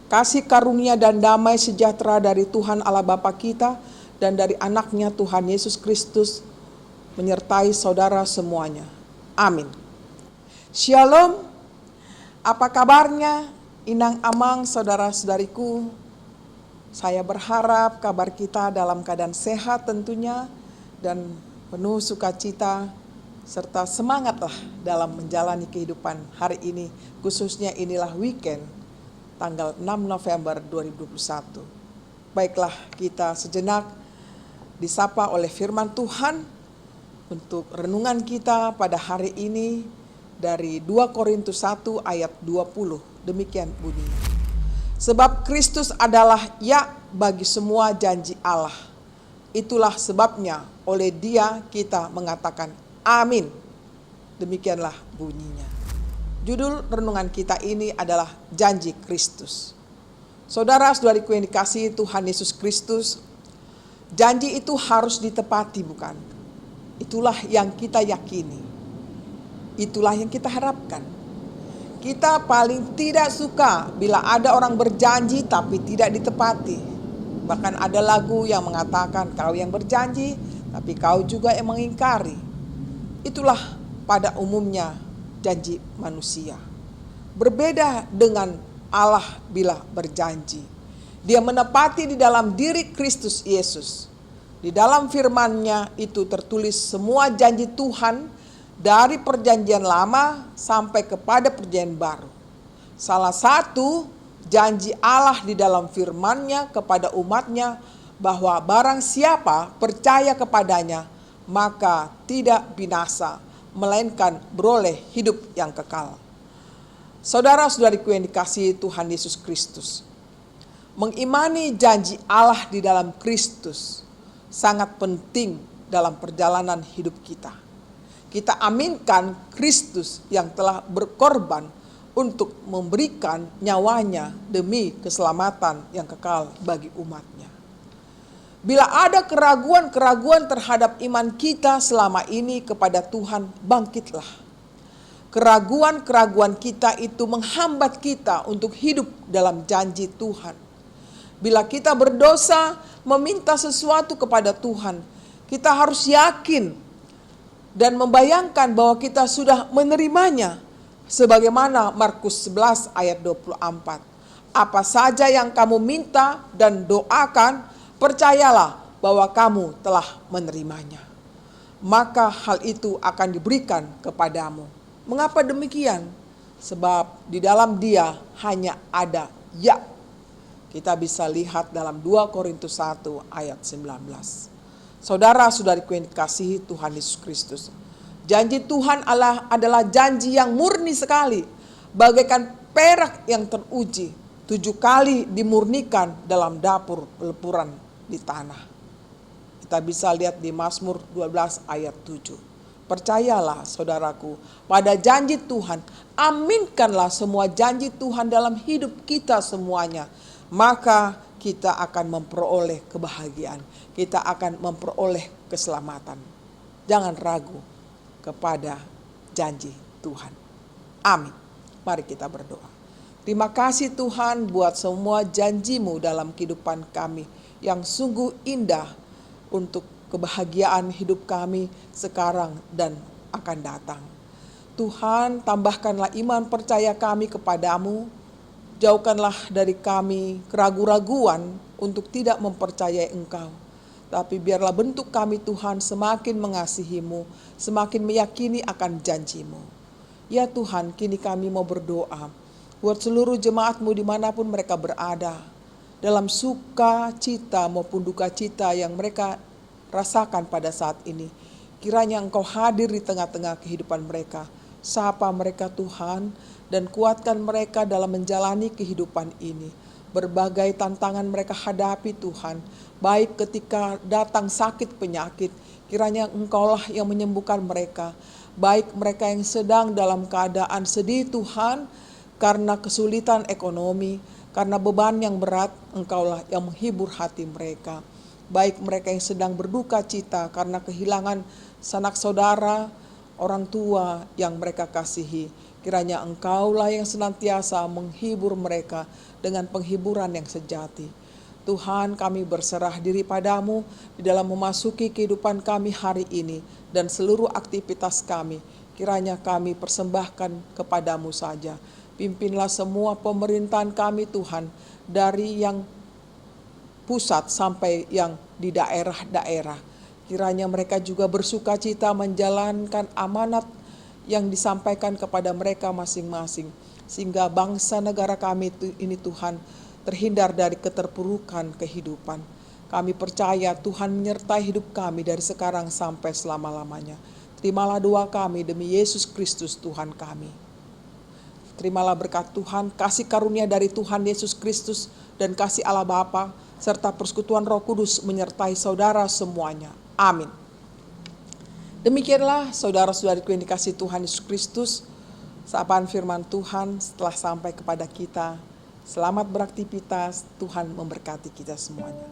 Kasih karunia dan damai sejahtera dari Tuhan Allah Bapa kita dan dari anaknya Tuhan Yesus Kristus menyertai saudara semuanya. Amin. Shalom, apa kabarnya Inang Amang saudara-saudariku? Saya berharap kabar kita dalam keadaan sehat tentunya dan penuh sukacita serta semangatlah dalam menjalani kehidupan hari ini, khususnya inilah weekend tanggal 6 November 2021. Baiklah, kita sejenak disapa oleh firman Tuhan untuk renungan kita pada hari ini dari 2 Korintus 1 ayat 20. Demikian bunyinya. Sebab Kristus adalah ya bagi semua janji Allah. Itulah sebabnya oleh Dia kita mengatakan amin. Demikianlah bunyinya. Judul renungan kita ini adalah janji Kristus. Saudara-saudariku yang dikasihi Tuhan Yesus Kristus, janji itu harus ditepati, bukan? Itulah yang kita yakini. Itulah yang kita harapkan. Kita paling tidak suka bila ada orang berjanji tapi tidak ditepati. Bahkan ada lagu yang mengatakan kau yang berjanji tapi kau juga yang mengingkari. Itulah pada umumnya janji manusia. Berbeda dengan Allah bila berjanji. Dia menepati di dalam diri Kristus Yesus. Di dalam firman-Nya itu tertulis semua janji Tuhan dari perjanjian lama sampai kepada perjanjian baru. Salah satu janji Allah di dalam firman-Nya kepada umat-Nya bahwa barang siapa percaya kepadanya maka tidak binasa, melainkan beroleh hidup yang kekal. Saudara-saudariku yang dikasihi Tuhan Yesus Kristus, mengimani janji Allah di dalam Kristus sangat penting dalam perjalanan hidup kita. Kita aminkan Kristus yang telah berkorban untuk memberikan nyawanya demi keselamatan yang kekal bagi umatnya. Bila ada keraguan-keraguan terhadap iman kita selama ini kepada Tuhan, bangkitlah. Keraguan-keraguan kita itu menghambat kita untuk hidup dalam janji Tuhan. Bila kita berdosa meminta sesuatu kepada Tuhan, kita harus yakin dan membayangkan bahwa kita sudah menerimanya. Sebagaimana Markus 11 ayat 24. Apa saja yang kamu minta dan doakan, percayalah bahwa kamu telah menerimanya. Maka hal itu akan diberikan kepadamu. Mengapa demikian? Sebab di dalam Dia hanya ada ya. Kita bisa lihat dalam 2 Korintus 1 ayat 19. Saudara-saudariku yang dikasihi Tuhan Yesus Kristus, janji Tuhan Allah adalah janji yang murni sekali, bagaikan perak yang teruji, 7 kali dimurnikan dalam dapur peleburan di tanah. Kita bisa lihat di Mazmur 12 ayat 7. Percayalah saudaraku pada janji Tuhan, aminkanlah semua janji Tuhan dalam hidup kita semuanya. Maka kita akan memperoleh kebahagiaan, kita akan memperoleh keselamatan. Jangan ragu kepada janji Tuhan. Amin. Mari kita berdoa. Terima kasih Tuhan buat semua janji-Mu dalam kehidupan kami yang sungguh indah untuk kebahagiaan hidup kami sekarang dan akan datang. Tuhan, tambahkanlah iman percaya kami kepadamu. Jauhkanlah dari kami keraguan-raguan untuk tidak mempercayai Engkau. Tapi biarlah bentuk kami Tuhan semakin mengasihi-Mu, semakin meyakini akan janji-Mu. Ya Tuhan, kini kami mau berdoa buat seluruh jemaat-Mu dimanapun mereka berada. Dalam suka cita maupun duka cita yang mereka rasakan pada saat ini. Kiranya Engkau hadir di tengah-tengah kehidupan mereka. Sapa mereka Tuhan dan kuatkan mereka dalam menjalani kehidupan ini. Berbagai tantangan mereka hadapi Tuhan, baik ketika datang sakit penyakit, kiranya Engkaulah yang menyembuhkan mereka. Baik mereka yang sedang dalam keadaan sedih Tuhan, karena kesulitan ekonomi, karena beban yang berat, Engkaulah yang menghibur hati mereka. Baik mereka yang sedang berduka cita karena kehilangan sanak saudara, orang tua yang mereka kasihi, Kiranya Engkaulah yang senantiasa menghibur mereka dengan penghiburan yang sejati. Tuhan, kami berserah diri padamu di dalam memasuki kehidupan kami hari ini dan seluruh aktivitas kami. Kiranya kami persembahkan kepadamu saja. Pimpinlah semua pemerintahan kami Tuhan, dari yang pusat sampai yang di daerah-daerah. Kiranya mereka juga bersukacita menjalankan amanat yang disampaikan kepada mereka masing-masing. Sehingga bangsa negara kami ini Tuhan terhindar dari keterpurukan kehidupan. Kami percaya Tuhan menyertai hidup kami dari sekarang sampai selama-lamanya. Terimalah doa kami demi Yesus Kristus Tuhan kami. Terimalah berkat Tuhan, kasih karunia dari Tuhan Yesus Kristus dan kasih Allah Bapa serta persekutuan Roh Kudus menyertai saudara semuanya. Amin. Demikianlah saudara-saudariku yang dikasihi Tuhan Yesus Kristus, sapaan firman Tuhan setelah sampai kepada kita. Selamat beraktivitas, Tuhan memberkati kita semuanya.